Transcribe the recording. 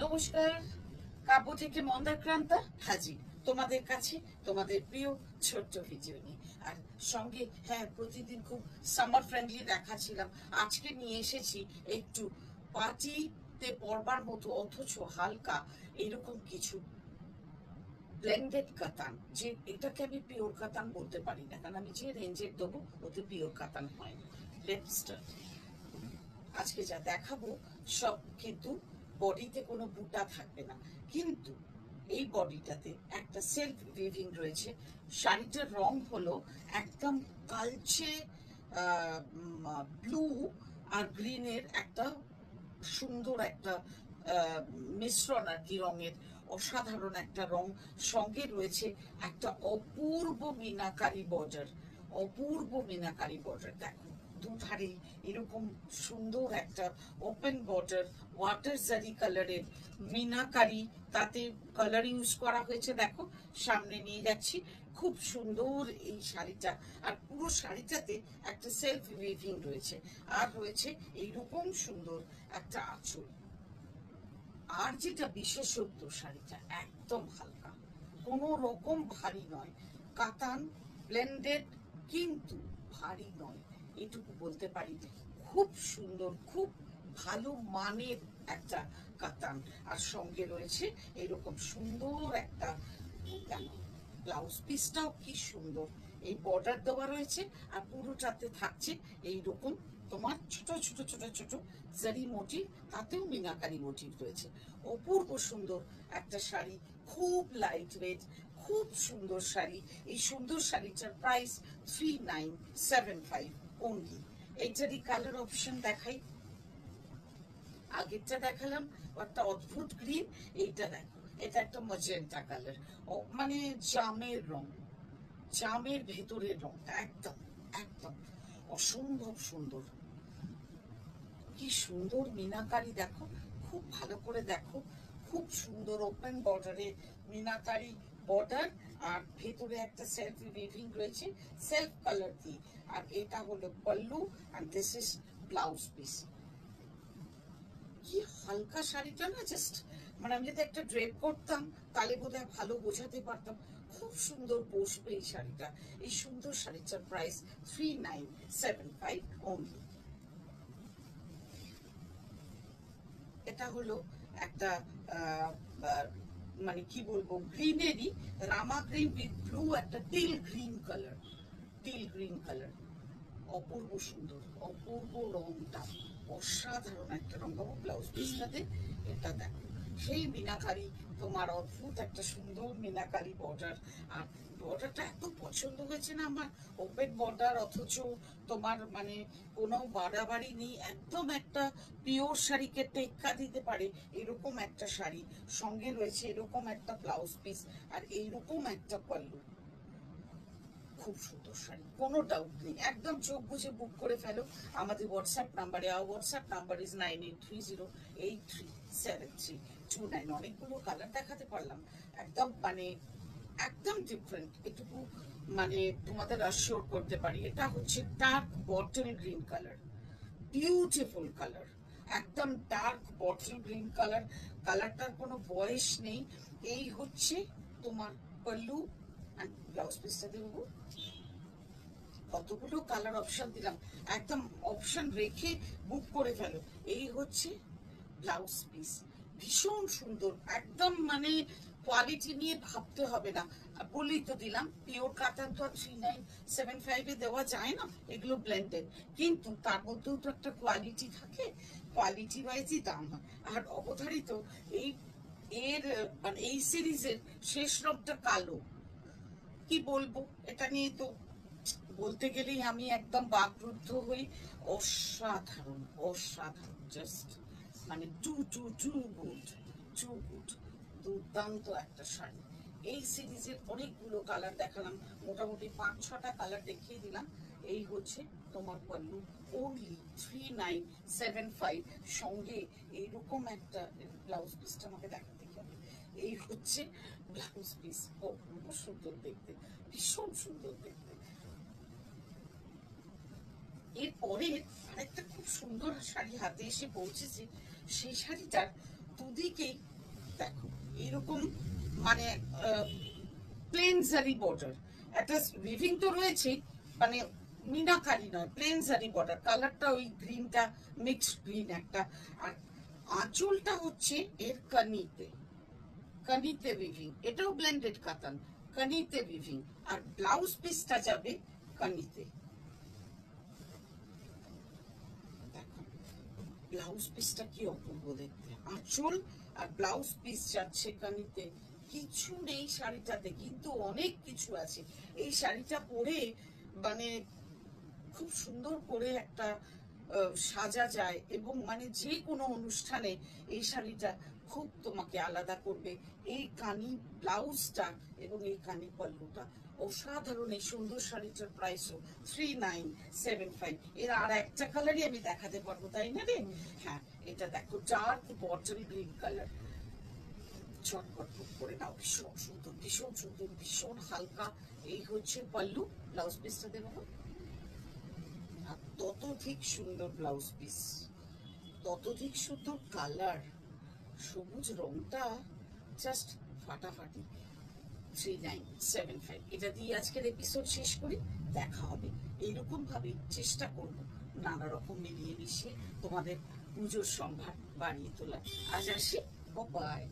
নমস্কার। কাব্য থেকে মন্দাক্রান্তা হাজির তোমাদের কাছে, তোমাদের প্রিয় ছোট্ট ভিডিও নিয়ে। আর সঙ্গে হ্যাঁ, প্রতিদিন খুব সামার ফ্রেন্ডলি দেখাচ্ছিলাম, আজকে নিয়ে এসেছি একটু পার্টিতে পরবার মতো অথচ হালকা এরকম কিছু ব্লেন্ডেড কাতান। যে এটাকে আমি পিওর কাতান বলতে পারি না, কারণ আমি যে রেঞ্জের দেবো ওতে পিওর কাতান হয় না। Let's start. আজকে যা দেখাবো সব কিন্তু বডিতে কোনো বুটা থাকবে না, কিন্তু এই বডিটাতে একটা সেলফ উইভিং রয়েছে। শাড়িটার রং হলো একদম কালচে ব্লু আর গ্রিনের একটা সুন্দর একটা মিশ্রণ আর কি, রঙের অসাধারণ একটা রং। সঙ্গে রয়েছে একটা অপূর্ব মিনাকারি বর্ডার, অপূর্ব মিনাকারি বর্ডার। দেখো দুধারে এরকম সুন্দর একটা ওপেন বর্ডার, ওয়াটার জারি কালারের মিনাকারি, তাতে কালার ইউজ করা হয়েছে। দেখো সামনে নিয়ে যাচ্ছি, খুব সুন্দর এই শাড়িটা। আর পুরো শাড়িটাতে একটা সেলফ উইভিং রয়েছে, আর রয়েছে এইরকম সুন্দর একটা আঁচল। আর যেটা বিশেষত্ব, শাড়িটা একদম হালকা, কোনো রকম ভারী নয়। কাতান ব্লেন্ডেড, কিন্তু ভারী নয়, এটুকু বলতে পারি। খুব সুন্দর, খুব ভালো মানের একটা কাতান। আর সঙ্গে রয়েছে এরকম সুন্দর একটা ব্লাউজ পিসটাও কি সুন্দর, এই বর্ডার দেওয়া রয়েছে। আর পুরোটাতে থাকছে এইরকম তোমার ছোট ছোট ছোট ছোট জারি মোটিভ, তাতেও মিনাকারি মোটিভ রয়েছে। অপূর্ব সুন্দর একটা শাড়ি, খুব লাইট ওয়েট, খুব সুন্দর শাড়ি। এই সুন্দর শাড়িটার প্রাইস 3975 অনলি। এইটারই কালার অপশন দেখাই। আগেরটা দেখালাম একটা অদ্ভুত গ্রিন, এইটা দেখো, এটা একটা মজেন্টা কালার, মানে জামের রং, জামের ভেতরের রংটা একদম একদম অসম্ভব সুন্দর। কি সুন্দর মিনাকারি, দেখো খুব ভালো করে দেখো, খুব সুন্দর ওপেন বর্ডারে মিনাকারি বর্ডার, আর ভেতরে একটা সেলফ উইভিং রয়েছে সেলফ কালার দিয়ে। আর এটা হলো পল্লু, আর দিস ইজ ব্লাউজ পিস। কি হালকা শাড়িটা না, জাস্ট মানে আমি যদি একটা ড্রেপ করতাম তাহলে বোধহয় ভালো বোঝাতে পারতাম। খুব সুন্দর বসবে এই শাড়িটা। এই সুন্দর শাড়িটার প্রাইস 3975 অনলি। এটা হলো একটা মানে কি বলবো, গ্রিনেরই রামা গ্রিন উইথ ব্লু, একটা teal green colour, teal green colour. অপূর্ব সুন্দর, অপূর্ব রংটা, অসাধারণ একটা রং। বাবু ব্লাউজ পিসটাতে এটা দেখো, সেই মিনাকারি, তোমার অদ্ভুত একটা সুন্দর মিনাকারি বর্ডার। আর বর্ডারটা এত পছন্দ হয়েছে না আমার, ওপেন বর্ডার অথচ তোমার মানে কোনো বাড়াবাড়ি নেই, একদম একটা পিওর শাড়িকে টেক্কা দিতে পারে এরকম একটা শাড়ি। সঙ্গে রয়েছে এরকম একটা ব্লাউজ পিস, আর এইরকম একটা পল্লু। খুব সুন্দর শাড়ি, কোনো ডাউট নেই, একদম চোখ বুঝে বুক করে ফেলো আমাদের হোয়াটসঅ্যাপ নাম্বারে। আর হোয়াটসঅ্যাপ নাম্বার ইজ 9830837329। অনেকগুলো কালার দেখাতে পারলাম, একদম মানে একদম ডিফারেন্ট। এটুকু মানে তোমাদের অ্যাসিওর করতে পারি। এটা হচ্ছে dark bottle green colour, beautiful colour, একদম ডার্ক বটল গ্রিন কালার। কালারটার কোনো বয়স নেই। এই হচ্ছে তোমার পল্লু, ব্লাউজ পিসটা দেবো। কতগুলো কালার অপশন দিলাম, একদম অপশন রেখে বুক করে ফেলো। এই হচ্ছে ব্লাউজ পিস, ভীষণ সুন্দর, একদম মানে কোয়ালিটি নিয়ে ভাবতে হবে না। বলেই তো দিলাম, পিওর কাতান তো আর 3975 দেওয়া যায় না, এগুলো ব্লেন্ডেড, কিন্তু তার মধ্যেও তো একটা কোয়ালিটি থাকে, কোয়ালিটি ওয়াইজই দাম হয়। আর অবধারিত এই এর মানে এই সিরিজের শেষ রংটা কালো। কি বলবো, এটা নিয়ে তো বলতে গেলেই আমি একদম বাকরুদ্ধ হই। অসাধারণ, অসাধারণ, জাস্ট মানে too too too good, too good, দুর্দান্ত একটা শাড়ি। এই সিরিজের অনেকগুলো কালার দেখালাম, মোটামুটি 5-6টা কালার দেখিয়ে দিলাম। এই হচ্ছে তোমার পল্লু, অনলি 3975। সঙ্গে এইরকম একটা ব্লাউজ পিসটা আমাকে দেখাতে হবে। এই হচ্ছে ব্লাউজ পিস, অপূর্ব সুন্দর দেখতে, ভীষণ সুন্দর দেখতে। এরপরে আরেকটা খুব সুন্দর শাড়ি হাতে এসে পৌঁছেছে। সেই শাড়িটার দুদিকেই দেখো এরকম মানে প্লেন জারি বর্ডার, একটা উইভিং তো রয়েছে, মানে মিনাকারি নয়, প্লেন জারি বর্ডার, কালারটা ওই গ্রিনটা মিক্সড গ্রিন একটা। আর আঁচলটা হচ্ছে এর কানিতে, কানিতে উইভিং, এটাও ব্লেন্ডেড কাতান, কানিতে উইভিং। আর ব্লাউজ পিসটা যাবে কানিতে। দেখো ব্লাউজ পিসটা কি অপূর্ব দেখতে, আঁচল আর ব্লাউজ পিস যাচ্ছে কানিতে। কিছু নেই শাড়িটাতে, কিন্তু অনেক কিছু আছে। এই শাড়িটা পরে মানে খুব সুন্দর করে একটা সাজা যায়, এবং মানে যে কোনো অনুষ্ঠানে এই শাড়িটা খুব তোমাকে আলাদা করবে। এই কানি ব্লাউজটা এবং এই কানি পল্লুটা অসাধারণ। এই সুন্দর শাড়িটার প্রাইসও 3975। এর আর একটা কালারই আমি দেখাতে পারবো, তাই না রে? হ্যাঁ, এটা দেখো ডার্ক বটল গ্রিন কালার, চটপট করে নাও, ভীষণ সুন্দর, ভীষণ সুন্দর, ভীষণ হালকা। এই হচ্ছে পল্লু, ব্লাউজ পিসটা দেবো। আর ততোধিক সুন্দর ব্লাউজ পিস, ততোধিক সুন্দর কালার, সবুজ রংটা জাস্ট ফাটাফাটি। 3975। এটা দিয়ে আজকের এপিসোড শেষ করি। দেখা হবে এইরকম ভাবে, চেষ্টা করব নানা রকম মিলিয়ে মিশিয়ে তোমাদের পুজোর সম্ভার বাড়িয়ে তোলা। আজ আসি, বাই।